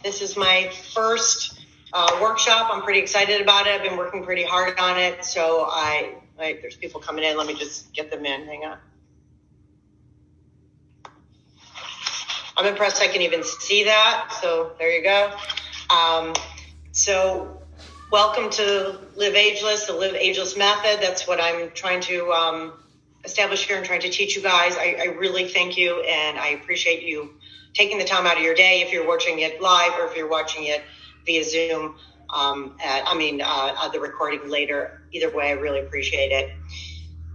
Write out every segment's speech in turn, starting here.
This is my first workshop. I'm pretty excited about it. I've been working pretty hard on it. So there's people coming in. Let me just get them in. Hang on. I'm impressed I can even see that. So there you go. So welcome to Live Ageless, the Live Ageless method. That's what I'm trying to establish here and trying to teach you guys. I really thank you, and I appreciate you taking the time out of your day if you're watching it live or if you're watching it via Zoom, the recording later. Either way, I really appreciate it.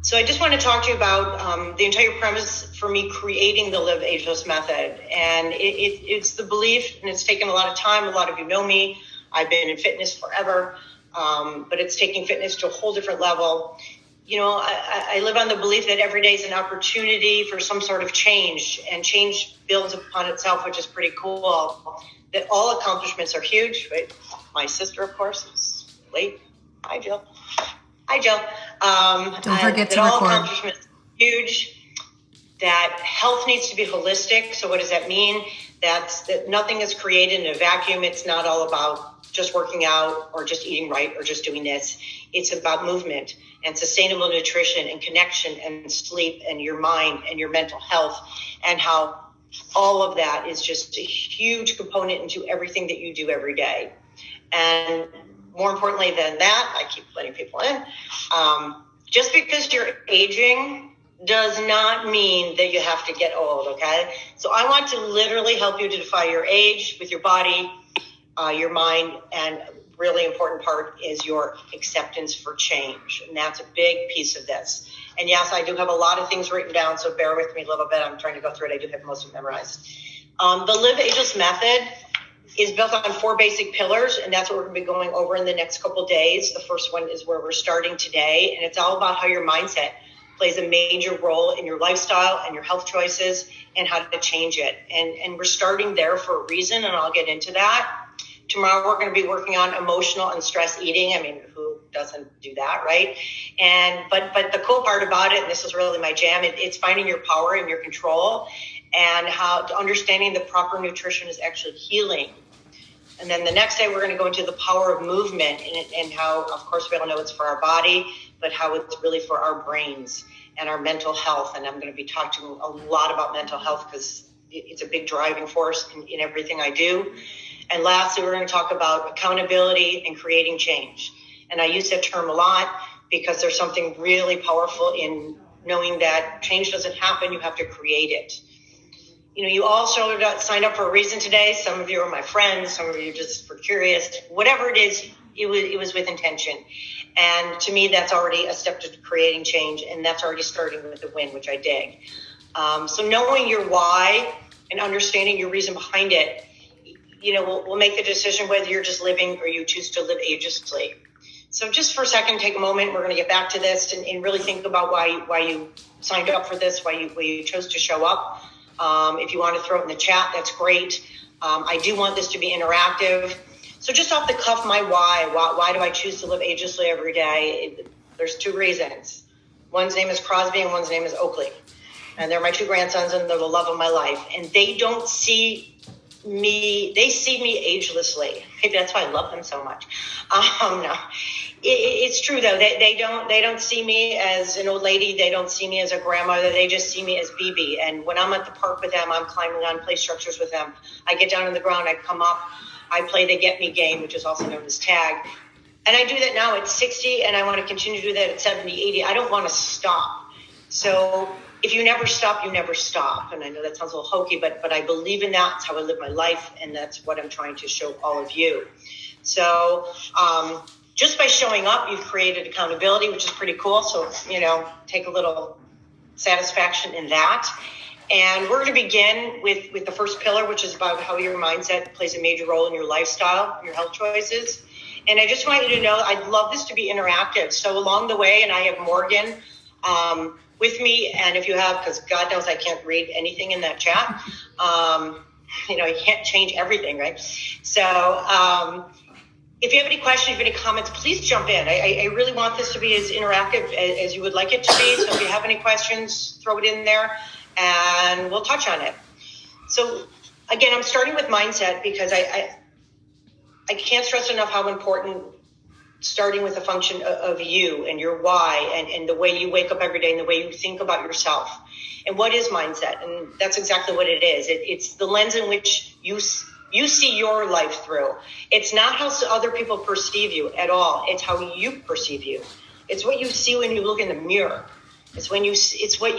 So I just want to talk to you about the entire premise for me creating the Live Ageless method. And it's the belief, and it's taken a lot of time. A lot of you know me. I've been in fitness forever, but it's taking fitness to a whole different level. You know, I live on the belief that every day is an opportunity for some sort of change, and change builds upon itself, which is pretty cool. That all accomplishments are huge, right? My sister, of course, is late. Hi, Jill. Hi, Jill. Don't forget to that all record. Accomplishments are huge. That health needs to be holistic. So what does that mean? That nothing is created in a vacuum. It's not all about just working out or just eating right or just doing this. It's about movement and sustainable nutrition and connection and sleep and your mind and your mental health, and how all of that is just a huge component into everything that you do every day. And more importantly than that, I keep letting people in, just because you're aging does not mean that you have to get old, okay? So I want to literally help you to defy your age with your body, your mind, and really important part is your acceptance for change. And that's a big piece of this. And yes, I do have a lot of things written down, so bear with me a little bit. I'm trying to go through it. I do have most of it memorized. The Live Ageless method is built on 4 basic pillars, and that's what we're going to be going over in the next couple days. The first one is where we're starting today, and it's all about how your mindset plays a major role in your lifestyle and your health choices and how to change it. And we're starting there for a reason, and I'll get into that. Tomorrow, we're going to be working on emotional and stress eating. I mean, who doesn't do that, right? But the cool part about it, and this is really my jam, it's finding your power and your control, and how understanding the proper nutrition is actually healing. And then the next day, we're going to go into the power of movement and how, of course, we all know it's for our body, but how it's really for our brains and our mental health. And I'm going to be talking a lot about mental health because it's a big driving force in everything I do. And lastly, we're going to talk about accountability and creating change. And I use that term a lot because there's something really powerful in knowing that change doesn't happen, you have to create it. You know, you all signed up for a reason today. Some of you are my friends, some of you just were curious. Whatever it is, it was with intention. And to me, that's already a step to creating change, and that's already starting with the win, which I dig. So knowing your why and understanding your reason behind it, you know, we'll make the decision whether you're just living or you choose to live agelessly. So just for a second, take a moment. We're going to get back to this and really think about why you signed up for this, why you chose to show up. If you want to throw it in the chat, that's great. I do want this to be interactive. So just off the cuff, my why do I choose to live agelessly every day? There's 2 reasons. One's name is Crosby and one's name is Oakley. And they're my 2 grandsons, and they're the love of my life. And they don't see me, they see me agelessly. Maybe that's why I love them so much. No, it's true though. They don't see me as an old lady. They don't see me as a grandmother. They just see me as BB. And when I'm at the park with them, I'm climbing on play structures with them. I get down on the ground, I come up, I play the get me game, which is also known as tag. And I do that now at 60, and I want to continue to do that at 70, 80. I don't want to stop. So if you never stop, you never stop. And I know that sounds a little hokey, but I believe in that. It's how I live my life, and that's what I'm trying to show all of you. So just by showing up, you've created accountability, which is pretty cool. So, you know, take a little satisfaction in that. And we're going to begin with the first pillar, which is about how your mindset plays a major role in your lifestyle, your health choices. And I just want you to know, I'd love this to be interactive. So along the way, and I have Morgan with me, and if you have, because God knows I can't read anything in that chat, you know, you can't change everything, right? So if you have any questions, any comments, please jump in. I really want this to be as interactive as you would like it to be. So if you have any questions, throw it in there, and we'll touch on it. So again, I'm starting with mindset because I can't stress enough how important starting with a function of you and your why and the way you wake up every day and the way you think about yourself. And what is mindset? And that's exactly what it is. It's the lens in which you see your life through. It's not how other people perceive you at all. It's how you perceive you. It's what you see when you look in the mirror. It's what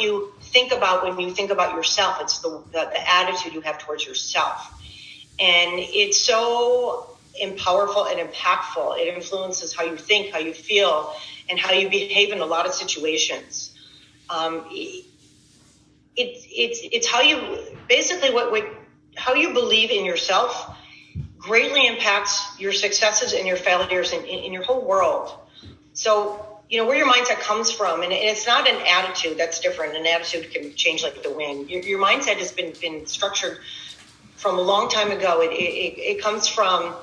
you think about when you think about yourself. It's the attitude you have towards yourself. And it's so powerful and impactful. It influences how you think, how you feel, and how you behave in a lot of situations. It's how you basically how you believe in yourself greatly impacts your successes and your failures in your whole world. So, where your mindset comes from, and it's not an attitude that's different. An attitude can change like the wind. Your mindset has been structured from a long time ago. It comes from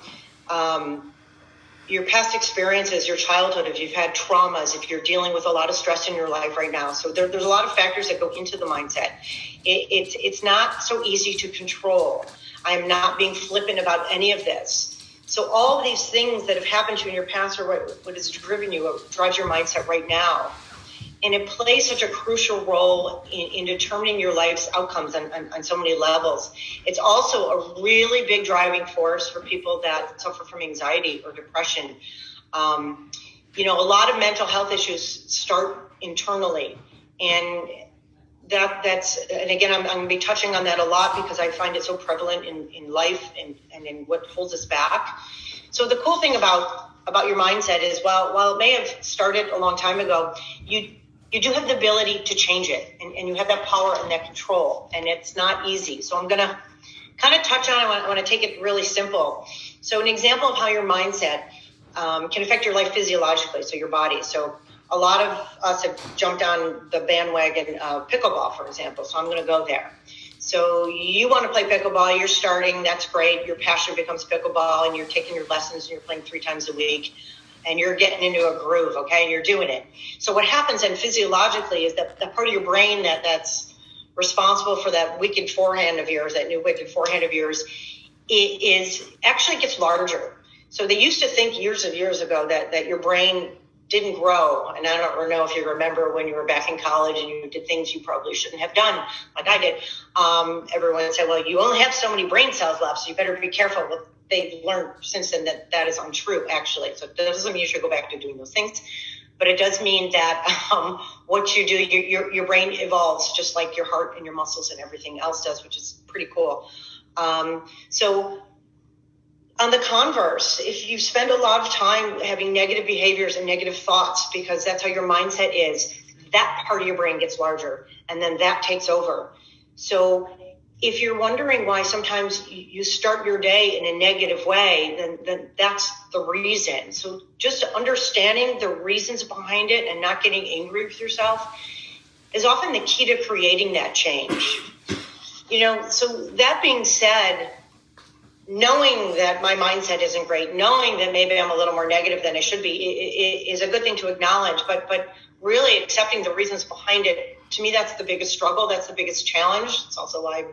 your past experiences, your childhood, if you've had traumas, if you're dealing with a lot of stress in your life right now. So there's a lot of factors that go into the mindset. It's not so easy to control. I'm not being flippant about any of this. So all of these things that have happened to you in your past are what has driven you, what drives your mindset right now. And it plays such a crucial role in determining your life's outcomes on so many levels. It's also a really big driving force for people that suffer from anxiety or depression. A lot of mental health issues start internally. And and again, I'm going to be touching on that a lot because I find it so prevalent in life and in what holds us back. So the cool thing about your mindset is while it may have started a long time ago, you do have the ability to change it, and you have that power and that control, and it's not easy. So I'm going to kind of touch on it. I want to take it really simple. So an example of how your mindset can affect your life physiologically, so your body. So a lot of us have jumped on the bandwagon of pickleball, for example, so I'm going to go there. So you want to play pickleball, you're starting, that's great. Your passion becomes pickleball, and you're taking your lessons, and you're playing 3 times a week. And you're getting into a groove, okay? And you're doing it. So what happens then physiologically is that the part of your brain that's responsible for that wicked forehand of yours, that new wicked forehand of yours, it actually gets larger. So they used to think years ago that your brain didn't grow. And I don't know if you remember when you were back in college and you did things you probably shouldn't have done, like I did. Everyone said, well, you only have so many brain cells left, so you better be careful. Well, they've learned since then that is untrue, actually. So it doesn't mean you should go back to doing those things. But it does mean that what you do, your brain evolves just like your heart and your muscles and everything else does, which is pretty cool. So on the converse, if you spend a lot of time having negative behaviors and negative thoughts, because that's how your mindset is, that part of your brain gets larger, and then that takes over. So if you're wondering why sometimes you start your day in a negative way, then that's the reason. So just understanding the reasons behind it and not getting angry with yourself is often the key to creating that change. So that being said, knowing that my mindset isn't great, knowing that maybe I'm a little more negative than I should be, is a good thing to acknowledge. But really accepting the reasons behind it, to me, that's the biggest struggle. That's the biggest challenge. It's also why I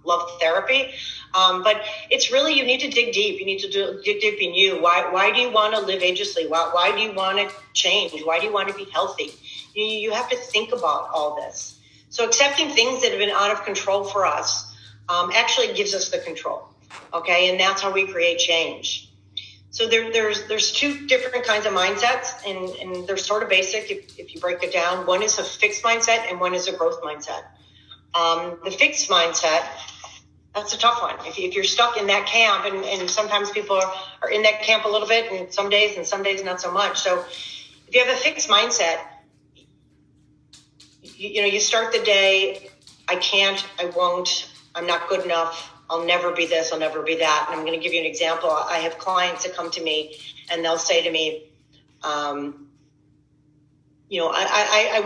love therapy. But it's really, you need to dig deep. You need to dig deep in you. Why do you want to live agelessly? Why do you want to change? Why do you want to be healthy? You have to think about all this. So accepting things that have been out of control for us actually gives us the control. Okay, and that's how we create change. So there's 2 different kinds of mindsets, and they're sort of basic if you break it down. One is a fixed mindset, and one is a growth mindset. The fixed mindset, that's a tough one. If you're stuck in that camp, and sometimes people are in that camp a little bit, and some days not so much. So if you have a fixed mindset, you start the day, I can't, I won't, I'm not good enough, I'll never be this, I'll never be that. And I'm going to give you an example. I have clients that come to me and they'll say to me, I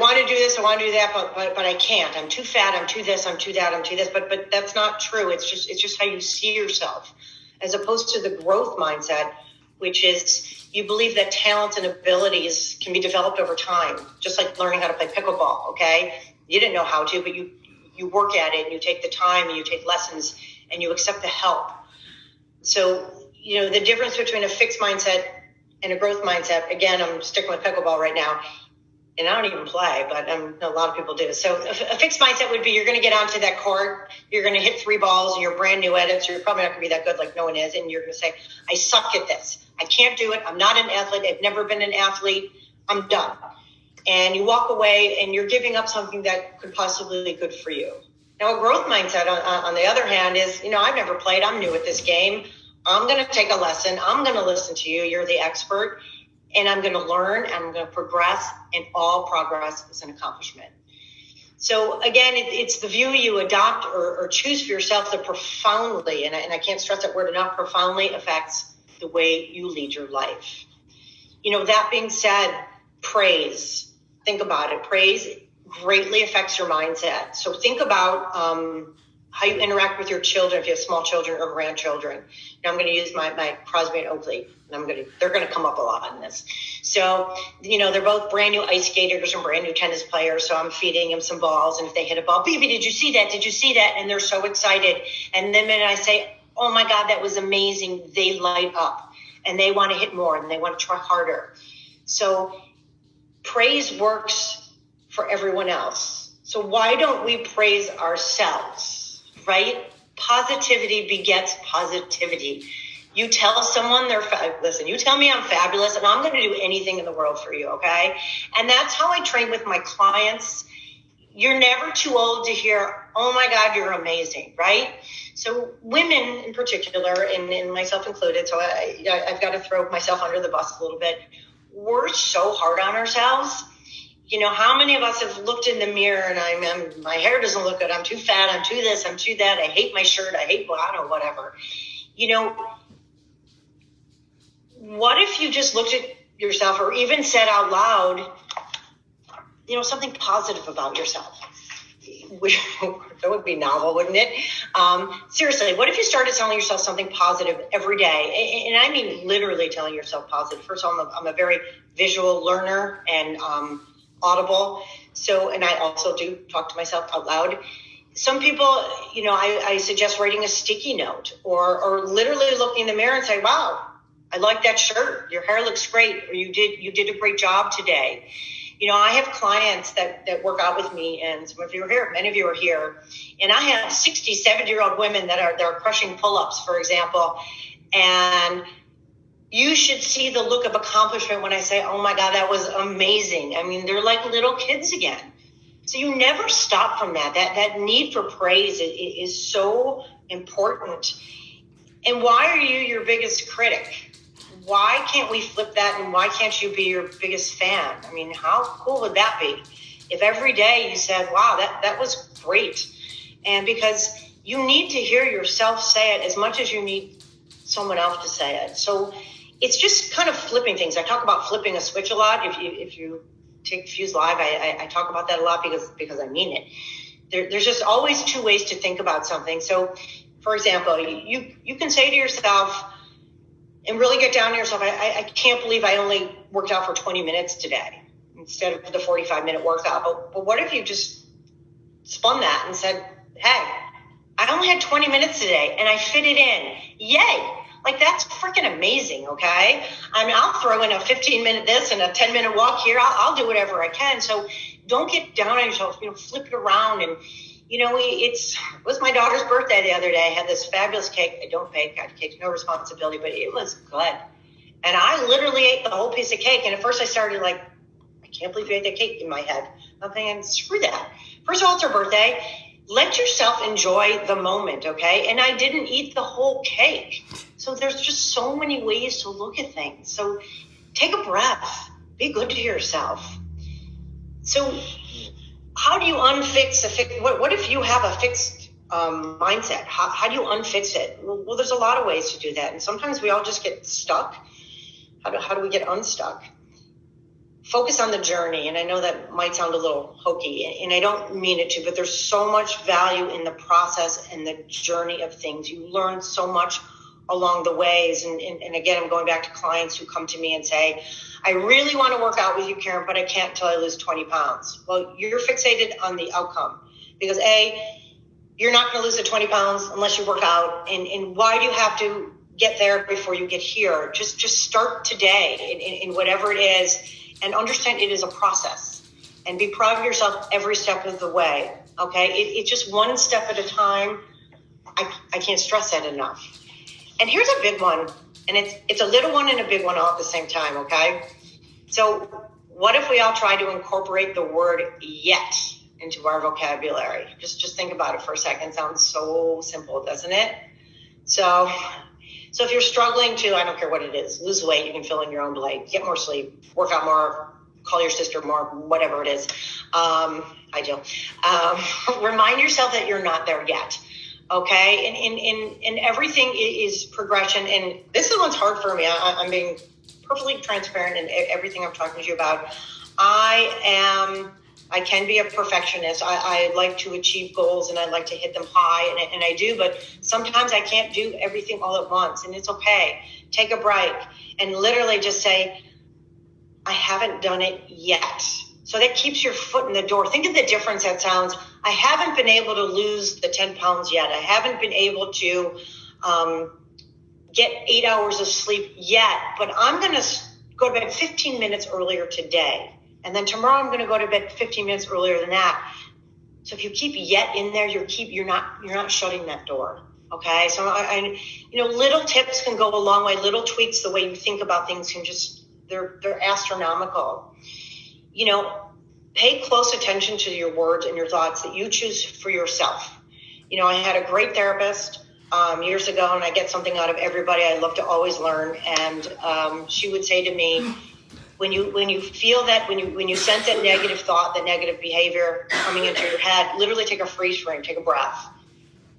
want to do this, I want to do that, but I can't. I'm too fat, I'm too this, I'm too that, I'm too this. But that's not true. It's just how you see yourself, as opposed to the growth mindset, which is you believe that talents and abilities can be developed over time, just like learning how to play pickleball, okay? You didn't know how to, but you work at it, and you take the time, and you take lessons, and you accept the help. So, the difference between a fixed mindset and a growth mindset, again, I'm sticking with pickleball right now, and I don't even play, but a lot of people do. So a fixed mindset would be you're going to get onto that court, you're going to hit 3 balls, and you're brand new at it, so you're probably not going to be that good like no one is, and you're going to say, I suck at this. I can't do it. I'm not an athlete. I've never been an athlete. I'm done. And you walk away, and you're giving up something that could possibly be good for you. Now, a growth mindset, on the other hand, is, I've never played. I'm new at this game. I'm going to take a lesson. I'm going to listen to you. You're the expert. And I'm going to learn, and I'm going to progress, and all progress is an accomplishment. So again, it's the view you adopt or choose for yourself that profoundly, and I can't stress that word enough, profoundly affects the way you lead your life. That being said, praise. Think about it. Praise greatly affects your mindset. So think about how you interact with your children, if you have small children or grandchildren. Now I'm going to use my Crosby and Oakley, and they're going to come up a lot in this. So, they're both brand new ice skaters and brand new tennis players. So I'm feeding them some balls, and if they hit a ball, baby, did you see that? Did you see that? And they're so excited. And then when I say, oh my God, that was amazing, they light up, and they want to hit more, and they want to try harder. So praise works for everyone else. So why don't we praise ourselves, right? Positivity begets positivity. You tell someone listen, you tell me I'm fabulous, and I'm going to do anything in the world for you, okay? And that's how I train with my clients. You're never too old to hear, oh my God, you're amazing, right? So women in particular, and myself included, so I've got to throw myself under the bus a little bit. We're so hard on ourselves. How many of us have looked in the mirror and my hair doesn't look good. I'm too fat. I'm too this. I'm too that. I hate my shirt. I hate whatever. What if you just looked at yourself or even said out loud, something positive about yourself? That would be novel, wouldn't it? Seriously, what if you started telling yourself something positive every day? And I mean literally telling yourself positive. First of all, I'm a very visual learner and audible. So, and I also do talk to myself out loud. Some people, I suggest writing a sticky note or literally looking in the mirror and say, wow, I like that shirt. Your hair looks great. Or you did a great job today. I have clients that work out with me, and some of you are here, many of you are here. And I have 60, 70-year-old women that are crushing pull-ups, for example. And you should see the look of accomplishment when I say, oh my God, that was amazing. I mean, they're like little kids again. So you never stop from that. That need for praise is so important. And why are you your biggest critic? Why can't we flip that, and why can't you be your biggest fan? I mean, how cool would that be if every day you said, wow, that was great? And because you need to hear yourself say it as much as you need someone else to say it. So it's just kind of flipping things. I talk about flipping a switch a lot. If you take Fuse Live, I talk about that a lot because I mean it. There's just always 2 ways to think about something. So, for example, you can say to yourself, and really get down to yourself, I can't believe I only worked out for 20 minutes today instead of the 45-minute workout. But what if you just spun that and said, hey, I only had 20 minutes today and I fit it in. Yay. Like, that's freaking amazing, okay? I mean, I'll throw in a 15-minute this and a 10-minute walk here. I'll do whatever I can. So don't get down on yourself, flip it around. And, it was my daughter's birthday the other day. I had this fabulous cake. I don't bake. I take no responsibility, but it was good. And I literally ate the whole piece of cake. And at first I started like, I can't believe you ate that cake in my head. I'm thinking, screw that. First of all, it's her birthday. Let yourself enjoy the moment, okay? And I didn't eat the whole cake. So there's just so many ways to look at things. So take a breath. Be good to yourself. So how do you unfix what if you have a fixed mindset? How do you unfix it? Well, there's a lot of ways to do that. And sometimes we all just get stuck. How do we get unstuck? Focus on the journey. And I know that might sound a little hokey, and I don't mean it to, but there's so much value in the process and the journey of things. You learn so much along the ways. And again, I'm going back to clients who come to me and say, I really want to work out with you, Karen, but I can't until I lose 20 pounds. Well, you're fixated on the outcome because A, you're not going to lose the 20 pounds unless you work out. And why do you have to get there before you get here? Just start today in whatever it is, and understand it is a process, and be proud of yourself every step of the way. Okay. It's just one step at a time. I can't stress that enough. And here's a big one, and it's a little one and a big one all at the same time. Okay. So what if we all try to incorporate the word yet into our vocabulary? Just think about it for a second. Sounds so simple, doesn't it? So if you're struggling to, I don't care what it is, lose weight, you can fill in your own blank, get more sleep, work out more, call your sister more, whatever it is. I do. Remind yourself that you're not there yet. Okay. And everything is progression. And this is what's hard for me. I'm being perfectly transparent in everything I'm talking to you about. I can be a perfectionist. I like to achieve goals, and I like to hit them high, and I do, but sometimes I can't do everything all at once, and it's okay. Take a break and literally just say, I haven't done it yet. So that keeps your foot in the door. Think of the difference that sounds. I haven't been able to lose the 10 pounds yet. I haven't been able to get 8 hours of sleep yet, but I'm going to go to bed 15 minutes earlier today. And then tomorrow I'm going to go to bed 15 minutes earlier than that. So if you keep yet in there, you're not shutting that door. Okay. So I little tips can go a long way. Little tweaks, the way you think about things can they're astronomical. Pay close attention to your words and your thoughts that you choose for yourself. I had a great therapist years ago, and I get something out of everybody. I love to always learn. And she would say to me, when you feel that, when you sense that negative thought, that negative behavior coming into your head, literally take a freeze frame, take a breath,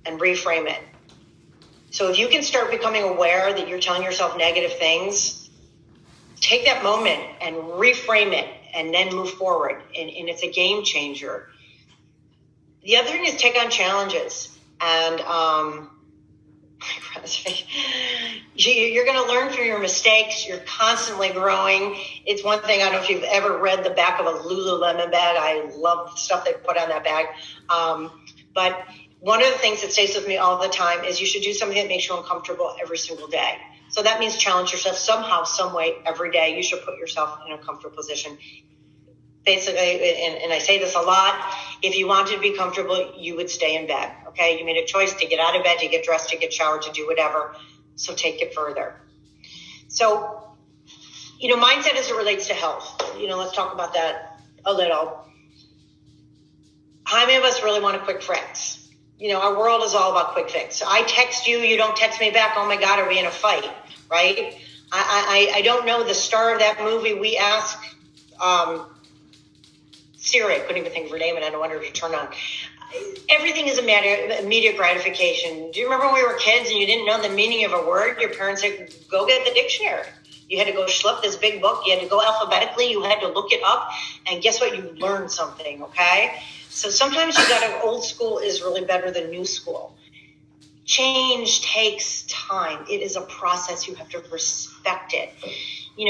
and reframe it. So if you can start becoming aware that you're telling yourself negative things, take that moment and reframe it, and then move forward. And it's a game changer. The other thing is take on challenges. And you're going to learn from your mistakes. You're constantly growing. It's one thing, I don't know if you've ever read the back of a Lululemon bag. I love the stuff they put on that bag. But one of the things that stays with me all the time is you should do something that makes you uncomfortable every single day. So that means challenge yourself somehow, some way, every day. You should put yourself in a comfortable position. Basically, and I say this a lot, if you wanted to be comfortable, you would stay in bed, okay? You made a choice to get out of bed, to get dressed, to get showered, to do whatever. So take it further. So, mindset as it relates to health. Let's talk about that a little. How many of us really want a quick fix? Our world is all about quick fix. I text you, you don't text me back. Oh my God, are we in a fight, right? I don't know the star of that movie. We ask Siri, I couldn't even think of her name, and I don't want her to turn on. Everything is a matter of immediate gratification. Do you remember when we were kids and you didn't know the meaning of a word? Your parents said, go get the dictionary. You had to go schlep this big book. You had to go alphabetically. You had to look it up. And guess what? You learned something, okay? So sometimes you got to, old school is really better than new school. Change takes time. It is a process. You have to respect it.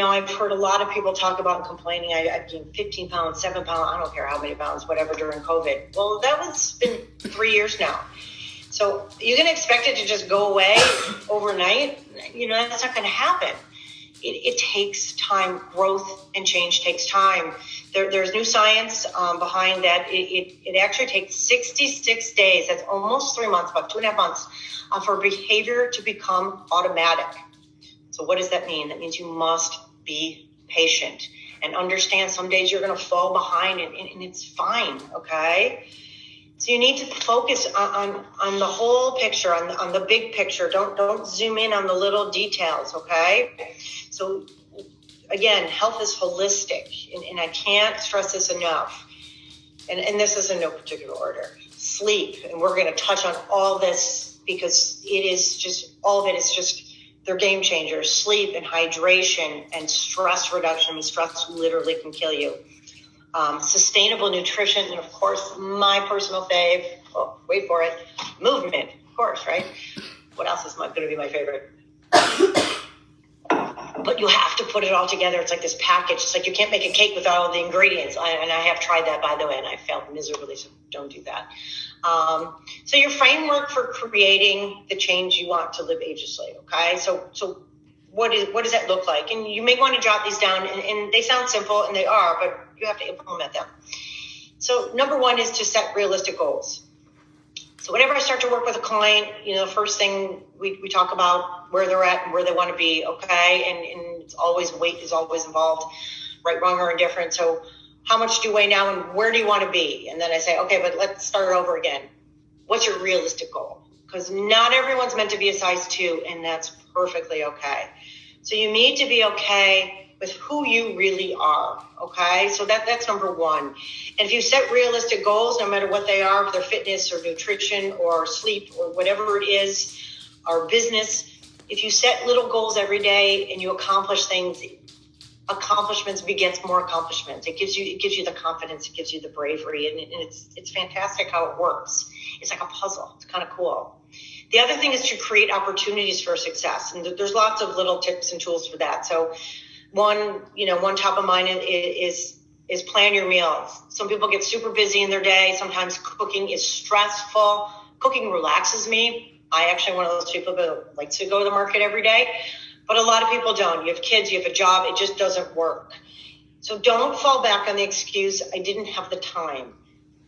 I've heard a lot of people talk about and complaining, I've gained 15 pounds, 7 pounds, I don't care how many pounds, whatever, during COVID. Well, that was been 3 years now. So you're going to expect it to just go away overnight? That's not going to happen. It takes time. Growth and change takes time. There's new science behind that. It actually takes 66 days. That's almost 3 months, about 2.5 months, for behavior to become automatic. So what does that mean? That means you must be patient and understand some days you're going to fall behind, and it's fine, okay? So you need to focus on the whole picture, on the big picture. Don't zoom in on the little details, okay? So again, health is holistic, and I can't stress this enough. And this is in no particular order. Sleep, and we're going to touch on all this because it is just, all of it is just, they're game changers. Sleep and hydration and stress reduction. I mean, stress literally can kill you. Sustainable nutrition, and of course, my personal fave, wait for it, movement, of course, right? What else is going to be my favorite? but you have to put it all together. It's like this package. It's like you can't make a cake without all the ingredients. And I have tried that, by the way, and I failed miserably, so don't do that. So your framework for creating the change you want to live agelessly, okay? So what does that look like? And you may want to jot these down, and they sound simple, and they are, but you have to implement them. So number one is to set realistic goals. So whenever I start to work with a client, the first thing we talk about where they're at and where they want to be, okay? And it's always weight is always involved, right, wrong, or indifferent. So how much do you weigh now and where do you want to be? And then I say, okay, but let's start over again. What's your realistic goal? Because not everyone's meant to be a size 2, and that's perfectly okay. So you need to be okay with who you really are, okay? So that's number one. And if you set realistic goals, no matter what they are, whether fitness or nutrition or sleep or whatever it is, or business, if you set little goals every day and you accomplish things, accomplishments begets more accomplishments. It gives you the confidence, it gives you the bravery, and it's fantastic how it works. It's like a puzzle. It's kind of cool. The other thing is to create opportunities for success, and there's lots of little tips and tools for that. So one top of mind is plan your meals. Some people get super busy in their day. Sometimes cooking is stressful. Cooking relaxes me. I actually one of those people that likes to go to the market every day, but a lot of people don't. You have kids, you have a job, it just doesn't work. So don't fall back on the excuse, I didn't have the time.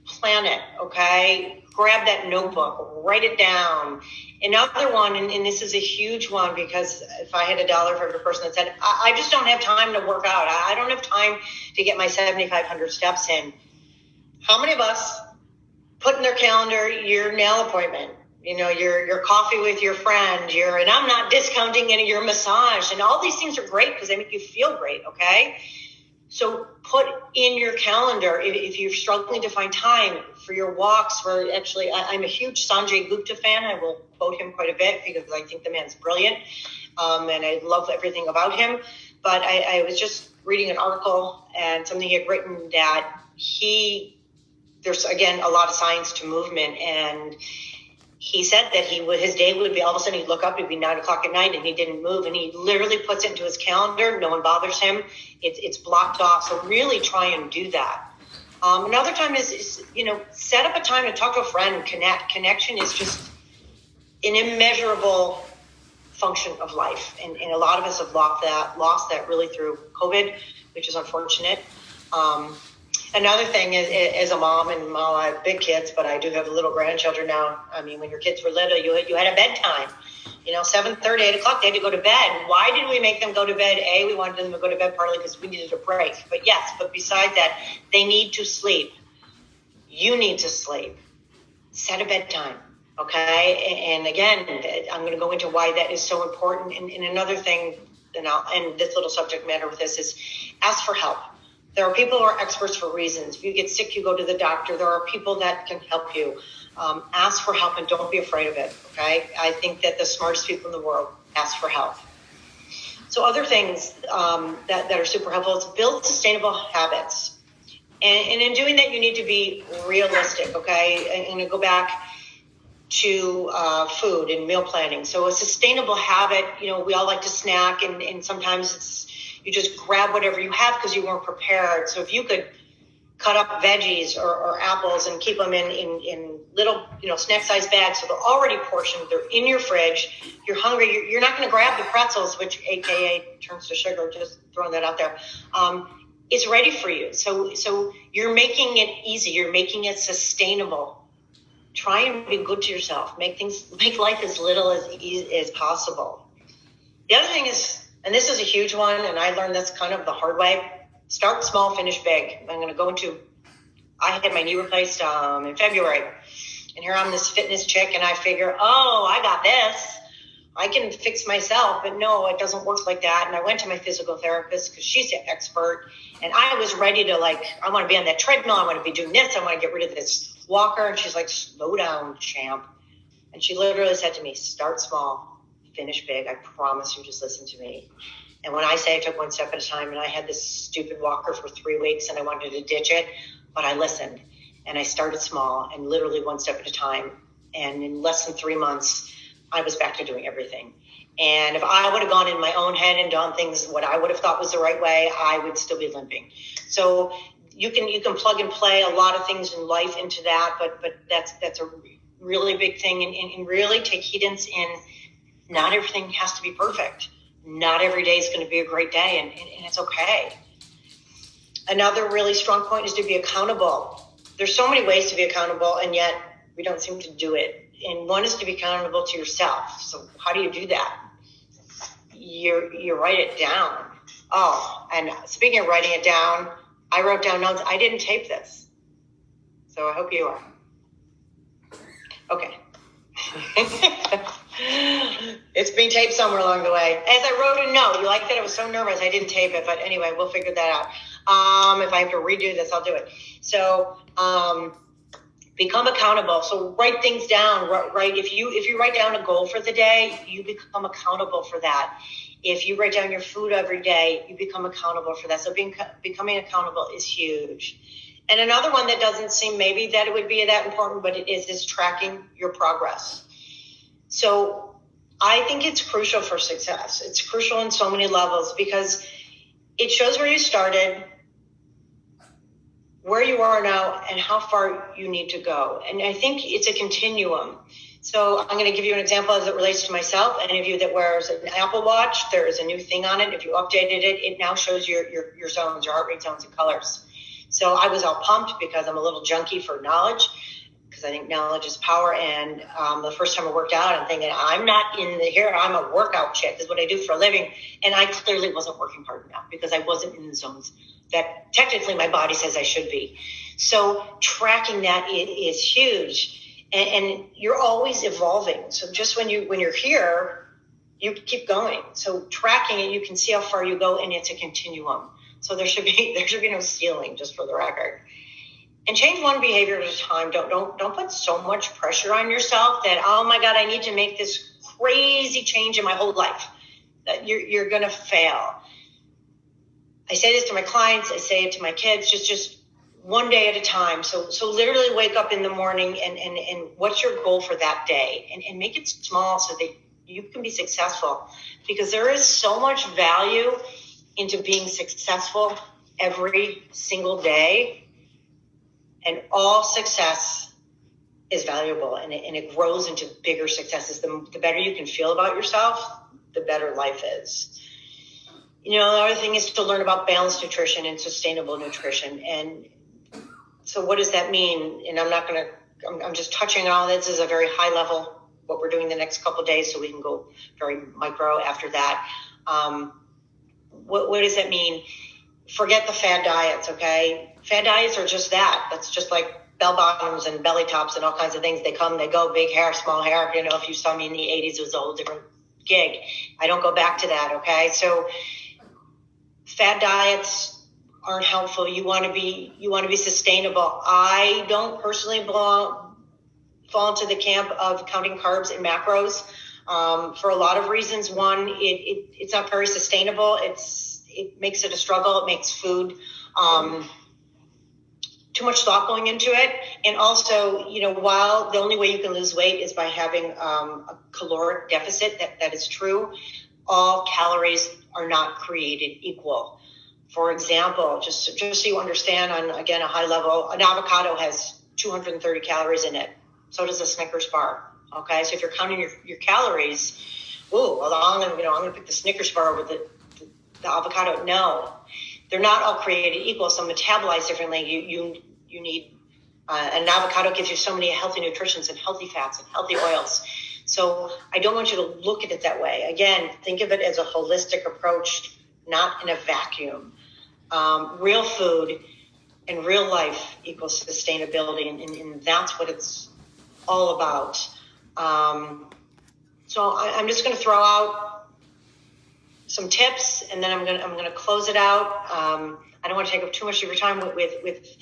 Plan it, okay? Grab that notebook, write it down. Another one, and this is a huge one, because if I had $1 for every person that said, I just don't have time to work out. I don't have time to get my 7,500 steps in. How many of us put in their calendar your nail appointment, your coffee with your friend, and I'm not discounting any of your massage, and all these things are great because they make you feel great, okay? So put in your calendar, if you're struggling to find time for your walks, I'm a huge Sanjay Gupta fan. I will quote him quite a bit because I think the man's brilliant, and I love everything about him. But I was just reading an article and something he had written that there's, again, a lot of science to movement, and he said that his day would be, all of a sudden he'd look up, it'd be 9:00 at night and he didn't move, and he literally puts it into his calendar. No one bothers him. It's blocked off. So really try and do that. Another time is set up a time to talk to a friend, connect. Connection is just an immeasurable function of life. And a lot of us have lost that really through COVID, which is unfortunate. Another thing is, as a mom, and I have big kids, but I do have little grandchildren now. I mean, when your kids were little, you had a bedtime. 7:30, 8 o'clock, they had to go to bed. Why did we make them go to bed? We wanted them to go to bed partly because we needed a break. But besides that, they need to sleep. You need to sleep. Set a bedtime, okay? And again, I'm going to go into why that is so important. And another thing, and I'll end this little subject matter with this, is ask for help. There are people who are experts for reasons. If you get sick, you go to the doctor. There are people that can help you. Ask for help and don't be afraid of it, okay? I think that the smartest people in the world ask for help. So other things that are super helpful is build sustainable habits. And in doing that, you need to be realistic, okay? And to go back to food and meal planning. So a sustainable habit, we all like to snack, and sometimes you just grab whatever you have because you weren't prepared. So if you could cut up veggies or apples and keep them in little, snack-sized bags, so they're already portioned, they're in your fridge, you're hungry, you're not going to grab the pretzels, which AKA turns to sugar, just throwing that out there. It's ready for you. So you're making it easy. You're making it sustainable. Try and be good to yourself. Make life as little as possible. The other thing is, and this is a huge one, and I learned this kind of the hard way, start small, finish big. I had my knee replaced in February, and here I'm this fitness chick, and I figure, I got this. I can fix myself, but no, it doesn't work like that. And I went to my physical therapist because she's the expert, and I was ready to I want to be on that treadmill. I want to be doing this. I want to get rid of this walker. And she's like, slow down, champ. And she literally said to me, start small. Finish big. I promise you, just listen to me. And when I say I took one step at a time, and I had this stupid walker for 3 weeks and I wanted to ditch it, but I listened and I started small and literally one step at a time. And in less than 3 months, I was back to doing everything. And if I would have gone in my own head and done things what I would have thought was the right way, I would still be limping. So you can plug and play a lot of things in life into that, but that's a really big thing, and really take heedance in not everything has to be perfect. Not every day is going to be a great day, and it's okay. Another really strong point is to be accountable. There's so many ways to be accountable, and yet we don't seem to do it. And one is to be accountable to yourself. So how do you do that? You write it down. Oh, and speaking of writing it down, I wrote down notes. I didn't tape this, so I hope you are. Okay. It's being taped somewhere along the way. As I wrote a note, you like that? I was so nervous I didn't tape it, but anyway, we'll figure that out. If I have to redo this, I'll do it. So become accountable. So write things down. Right? If you write down a goal for the day, you become accountable for that. If you write down your food every day, you become accountable for that. So becoming accountable is huge. And another one that doesn't seem maybe that it would be that important, but it is tracking your progress. So I think it's crucial for success. It's crucial in so many levels because it shows where you started, where you are now, and how far you need to go. And I think it's a continuum. So I'm going to give you an example as it relates to myself. Any of you that wears an Apple Watch, there is a new thing on it. If you updated it, it now shows your zones, your heart rate zones and colors. So I was all pumped because I'm a little junkie for knowledge, because I think knowledge is power. And the first time I worked out, I'm thinking, I'm not I'm a workout chick. This is what I do for a living. And I clearly wasn't working hard enough because I wasn't in the zones that technically my body says I should be. So tracking that is huge. And you're always evolving. So just when you're here, you keep going. So tracking it, you can see how far you go, and it's a continuum. So there should be no ceiling, just for the record. And change one behavior at a time. Don't put so much pressure on yourself that, oh my God, I need to make this crazy change in my whole life. That you're gonna fail. I say this to my clients, I say it to my kids, just one day at a time. So literally wake up in the morning and what's your goal for that day? And make it small so that you can be successful, because there is so much value into being successful every single day, and all success is valuable, and it grows into bigger successes. The better you can feel about yourself, the better life is. The other thing is to learn about balanced nutrition and sustainable nutrition. And so what does that mean? And I'm just touching on this as a very high level, what we're doing the next couple of days, so we can go very micro after that. What does that mean? Forget the fad diets, okay? Fad diets are just that. That's just like bell bottoms and belly tops and all kinds of things. They come, they go, big hair, small hair. If you saw me in the 80s, it was a whole different gig. I don't go back to that, okay? So fad diets aren't helpful. You want to be sustainable. I don't personally fall into the camp of counting carbs and macros. For a lot of reasons. One, it's not very sustainable. It makes it a struggle. It makes food too much thought going into it. And also, while the only way you can lose weight is by having a caloric deficit, that is true, all calories are not created equal. For example, just so you understand on, again, a high level, an avocado has 230 calories in it. So does a Snickers bar. Okay, so if you're counting your calories, I'm going to pick the Snickers bar over the avocado. No, they're not all created equal. So metabolized differently. You need an avocado gives you so many healthy nutrients and healthy fats and healthy oils. So I don't want you to look at it that way. Again, think of it as a holistic approach, not in a vacuum. Real food and real life equals sustainability, and that's what it's all about. So I'm just going to throw out some tips, and then I'm going to close it out. I don't want to take up too much of your time with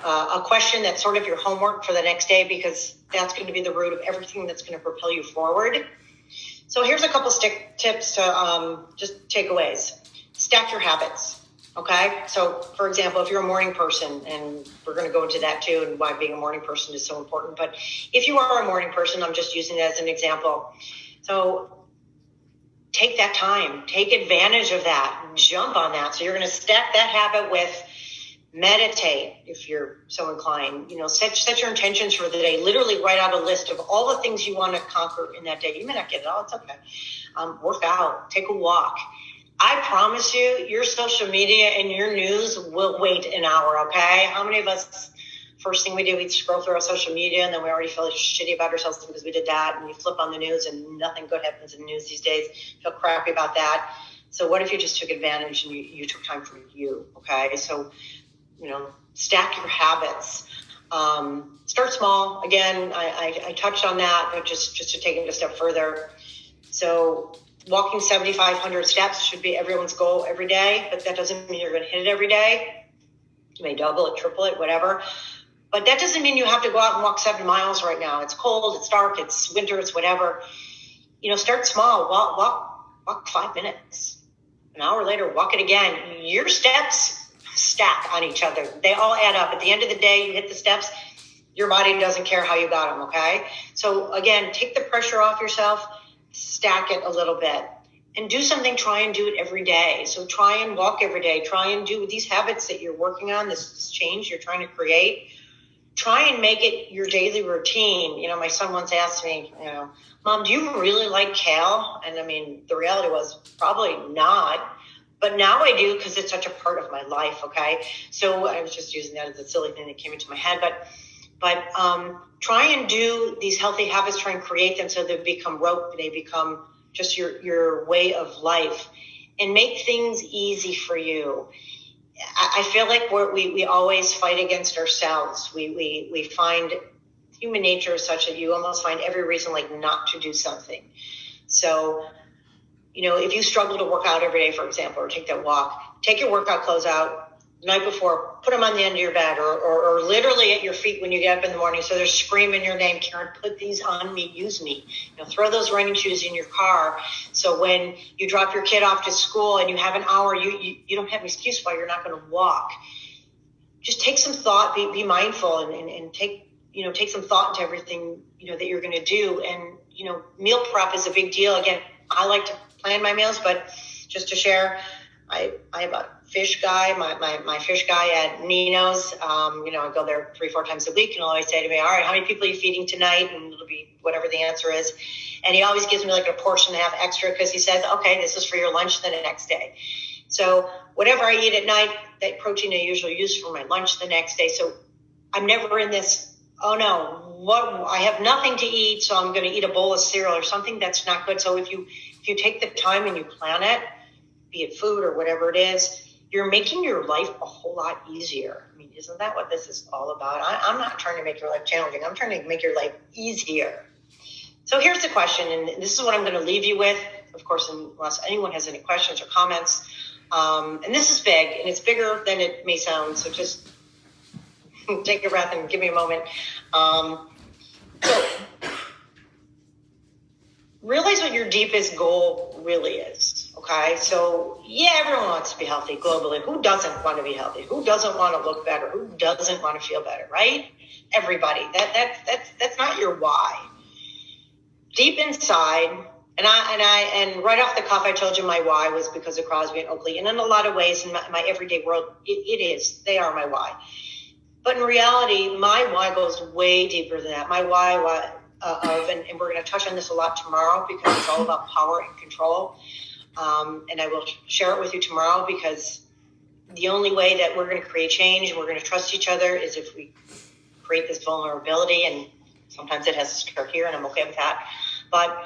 a question that's sort of your homework for the next day, because that's going to be the root of everything that's going to propel you forward. So here's a couple tips to just takeaways. Stack your habits. Okay. So for example, if you're a morning person, and we're going to go into that too, and why being a morning person is so important. But if you are a morning person, I'm just using that as an example. So take that time, take advantage of that, jump on that. So you're going to stack that habit with meditate if you're so inclined. Set your intentions for the day. Literally write out a list of all the things you want to conquer in that day. You may not get it all. It's okay. Work out, take a walk. I promise you, your social media and your news will wait an hour, okay? How many of us, first thing we do, we scroll through our social media and then we already feel shitty about ourselves because we did that, and you flip on the news and nothing good happens in the news these days. Feel crappy about that. So what if you just took advantage and you took time for you, okay? So, stack your habits. Start small. Again, I touched on that, but just to take it a step further. So walking 7,500 steps should be everyone's goal every day, but that doesn't mean you're going to hit it every day. You may double it, triple it, whatever. But that doesn't mean you have to go out and walk 7 miles right now. It's cold, it's dark, it's winter, it's whatever. Start small. Walk 5 minutes. An hour later, walk it again. Your steps stack on each other. They all add up. At the end of the day, you hit the steps. Your body doesn't care how you got them, okay? So again, take the pressure off yourself. Stack it a little bit and do something. Try and do it every day. So try and walk every day. Try and do these habits that you're working on, this change you're trying to create. Try and make it your daily routine. My son once asked me, Mom, do you really like kale? And the reality was probably not, but now I do because it's such a part of my life. Okay. So I was just using that as a silly thing that came into my head, but try and do these healthy habits, try and create them so they become rote. They become just your way of life, and make things easy for you. I feel like we always fight against ourselves. We find human nature is such that you almost find every reason not to do something. So, if you struggle to work out every day, for example, or take that walk, take your workout clothes out the night before, put them on the end of your bed or literally at your feet when you get up in the morning. So they're screaming your name, Karen, put these on me, use me. Throw those running shoes in your car. So when you drop your kid off to school and you have an hour, you don't have an excuse why you're not going to walk. Just take some thought, be mindful and take some thought into everything, that you're going to do. And, meal prep is a big deal. Again, I like to plan my meals, but just to share, I have a fish guy, my fish guy at Nino's. I go there 3-4 times a week, and he'll always say to me, all right, how many people are you feeding tonight? And it'll be whatever the answer is. And he always gives me a portion and a half extra because he says, okay, this is for your lunch the next day. So whatever I eat at night, that protein I usually use for my lunch the next day. So I'm never in this, oh no, I have nothing to eat, so I'm going to eat a bowl of cereal or something that's not good. So if you take the time and you plan it, be it food or whatever it is, you're making your life a whole lot easier. Isn't that what this is all about? I'm not trying to make your life challenging. I'm trying to make your life easier. So here's the question, and this is what I'm going to leave you with, of course, unless anyone has any questions or comments. And this is big, and it's bigger than it may sound, so just take a breath and give me a moment. So realize what your deepest goal really is, okay? So, yeah, everyone wants to be healthy globally. Who doesn't want to be healthy? Who doesn't want to look better? Who doesn't want to feel better, right? Everybody. That's not your why. Deep inside, and right off the cuff, I told you my why was because of Crosby and Oakley. And in a lot of ways, in my everyday world, they are my why. But in reality, my why goes way deeper than that. My why and we're going to touch on this a lot tomorrow because it's all about power and control. And I will share it with you tomorrow because the only way that we're going to create change and we're going to trust each other is if we create this vulnerability. And sometimes it has to start here, and I'm okay with that. But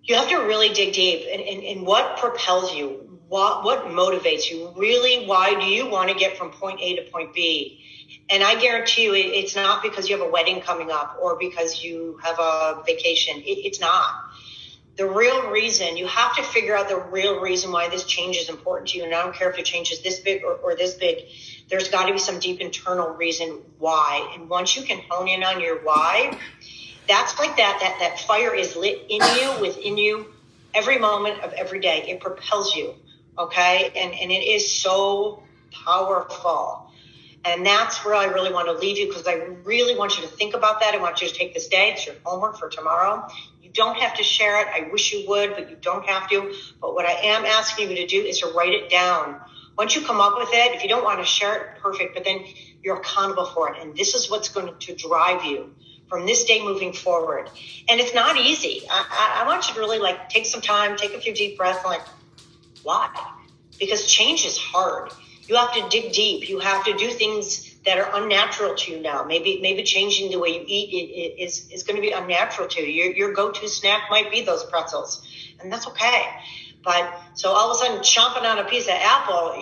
you have to really dig deep in what propels you, what motivates you. Really, why do you want to get from point A to point B? And I guarantee you it's not because you have a wedding coming up or because you have a vacation. It's not. The real reason, you have to figure out the real reason why this change is important to you. And I don't care if it changes this big or this big. There's got to be some deep internal reason why. And once you can hone in on your why, that's like that fire is lit in you, within you, every moment of every day. It propels you, okay? And it is so powerful. And that's where I really want to leave you because I really want you to think about that. I want you to take this day. It's your homework for tomorrow. You don't have to share it. I wish you would, but you don't have to. But what I am asking you to do is to write it down. Once you come up with it, if you don't want to share it, perfect, but then you're accountable for it. And this is what's going to drive you from this day moving forward. And it's not easy. I want you to really take some time, take a few deep breaths, and why? Because change is hard. You have to dig deep. You have to do things that are unnatural to you now. Maybe changing the way you eat is going to be unnatural to you. Your go-to snack might be those pretzels, and that's okay. But so all of a sudden chomping on a piece of apple,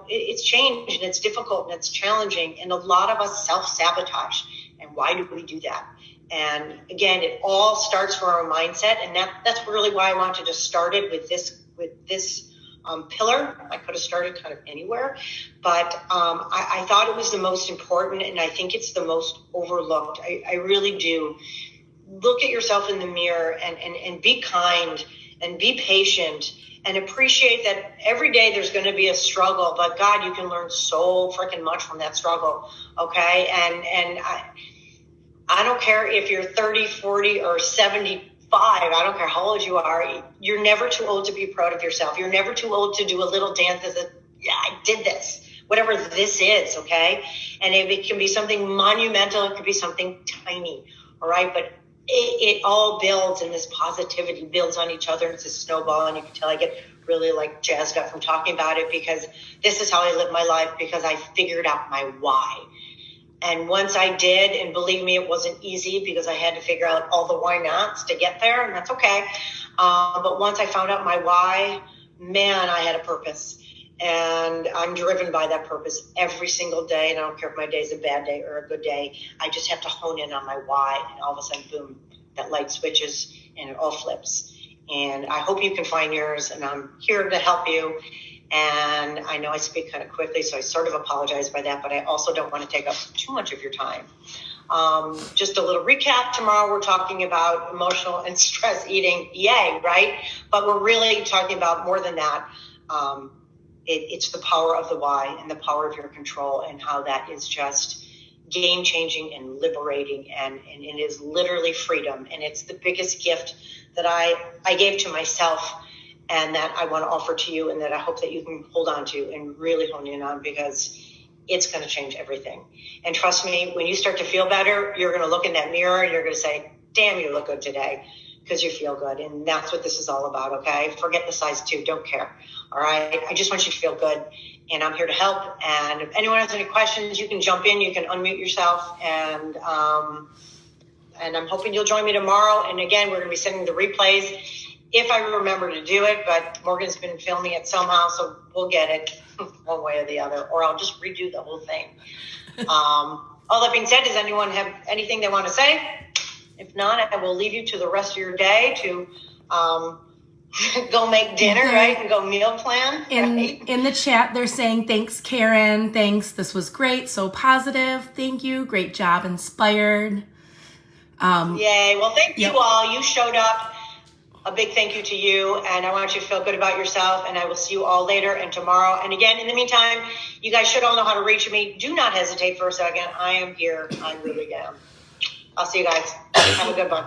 it's changed and it's difficult and it's challenging. And a lot of us self-sabotage. And why do we do that? And again, it all starts from our mindset. And that's really why I wanted to start it with this pillar. I could have started kind of anywhere, but I thought it was the most important, and I think it's the most overlooked. I really do. Look at yourself in the mirror and be kind and be patient and appreciate that every day there's going to be a struggle, but God, you can learn so freaking much from that struggle. Okay. And I don't care if you're 30, 40 or 75. I don't care how old you are. You're never too old to be proud of yourself. You're never too old to do a little dance I did this, whatever this is. Okay. And it can be something monumental. It could be something tiny. All right. But it all builds, and this positivity builds on each other. It's a snowball, and you can tell I get really jazzed up from talking about it, because this is how I live my life, because I figured out my why. And once I did, and believe me, it wasn't easy, because I had to figure out all the why nots to get there, and that's okay. But once I found out my why, man, I had a purpose. And I'm driven by that purpose every single day. And I don't care if my day is a bad day or a good day. I just have to hone in on my why. And all of a sudden, boom, that light switches and it all flips. And I hope you can find yours. And I'm here to help you. And I know I speak kind of quickly, so I sort of apologize by that. But I also don't want to take up too much of your time. Just a little recap. Tomorrow we're talking about emotional and stress eating. Yay, right? But we're really talking about more than that. It's the power of the why and the power of your control, and how that is just game changing and liberating, and it is literally freedom. And it's the biggest gift that I gave to myself, and that I want to offer to you, and that I hope that you can hold on to and really hone in on, because it's going to change everything. And trust me, when you start to feel better, you're going to look in that mirror and you're going to say, damn, you look good today, because you feel good. And that's what this is all about. Okay. Forget the size 2. Don't care. All right. I just want you to feel good, and I'm here to help. And if anyone has any questions, you can jump in, you can unmute yourself, and I'm hoping you'll join me tomorrow. And again, we're going to be sending the replays if I remember to do it, but Morgan's been filming it somehow, so we'll get it one way or the other, or I'll just redo the whole thing. All that being said, does anyone have anything they want to say? If not, I will leave you to the rest of your day to go make dinner, right? And go meal plan. In the chat, they're saying, thanks, Karen. Thanks. This was great. So positive. Thank you. Great job. Inspired. Yay. Well, thank you all. You showed up. A big thank you to you. And I want you to feel good about yourself. And I will see you all later and tomorrow. And again, in the meantime, you guys should all know how to reach me. Do not hesitate for a second. I am here. I really am. I'll see you guys. Have a good one.